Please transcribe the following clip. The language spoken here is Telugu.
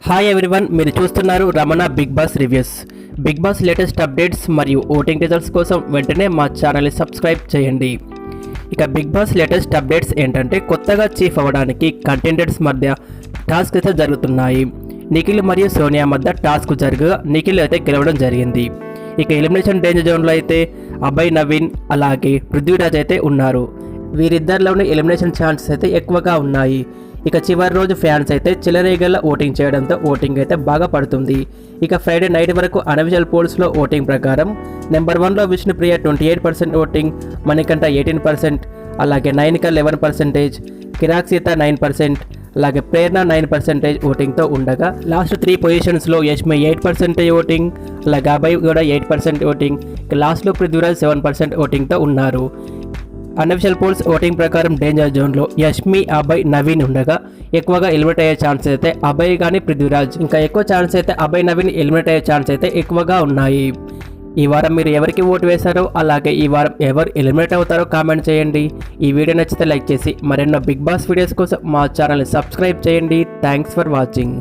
హాయ్ ఎవ్రీవన్, మీరు చూస్తున్నారు Ramana Bigg Boss reviews. Bigg Boss latest updates మరియు ఓటింగ్ రిజల్ట్స్ కోసం వెంటనే మా ఛానల్ని సబ్స్క్రైబ్ చేయండి. ఇక బిగ్ బాస్ లేటెస్ట్ అప్డేట్స్ ఏంటంటే, కొత్తగా చీఫ్ అవ్వడానికి కంటెండర్స్ మధ్య టాస్క్ అయితే జరుగుతున్నాయి. నిఖిల్ మరియు సోనియా మధ్య టాస్క్ జరగగా నిఖిల్ అయితే గెలవడం జరిగింది. ఇక ఎలిమినేషన్ డేంజర్ జోన్లో అయితే అభయ్, నవీన్ అలాగే పృథ్వీరాజ్ అయితే ఉన్నారు. వీరిద్దరిలోని ఎలిమినేషన్ ఛాన్సెస్ అయితే ఎక్కువగా ఉన్నాయి. ఇక చివరి రోజు ఫ్యాన్స్ అయితే చిల్లరేగల్లా ఓటింగ్ చేయడంతో ఓటింగ్ అయితే బాగా పడుతుంది. ఇక ఫ్రైడే నైట్ వరకు అనఫిషియల్ పోల్స్లో ఓటింగ్ ప్రకారం నెంబర్ 1లో విష్ణుప్రియ 28% ఓటింగ్, మణికంఠ 18%, అలాగే నైనిక 11%, కిరాక్ సీత 9%, అలాగే ప్రేరణ 9% ఓటింగ్తో ఉండగా లాస్ట్ 3 పొజిషన్స్లో యష్మి 8% ఓటింగ్, అలాగే అభయ్ కూడా 8% ఓటింగ్, ఇక లాస్ట్లో పృథ్వీరాజ్ 7% ఓటింగ్తో ఉన్నారు. అనఫిషియల్ పోల్స్ ఓటింగ్ ప్రకారం డేంజర్ జోన్లో యష్మి, అభయ్, నవీన్ ఉండగా ఎక్కువగా ఎలిమినేట్ అయ్యే ఛాన్స్ అయితే అభయ్ కానీ పృథ్వీరాజ్, ఇంకా ఎక్కువ ఛాన్స్ అయితే అభయ్, నవీన్ ఎలిమినేట్ అయ్యే ఛాన్స్ అయితే ఎక్కువగా ఉన్నాయి. ఈ వారం మీరు ఎవరికి ఓటు వేశారో, అలాగే ఈ వారం ఎవరు ఎలిమినేట్ అవుతారో కామెంట్ చేయండి. ఈ వీడియో నచ్చితే లైక్ చేసి మరెన్నో బిగ్ బాస్ వీడియోస్ కోసం మా ఛానల్ని సబ్స్క్రైబ్ చేయండి. Thanks for watching.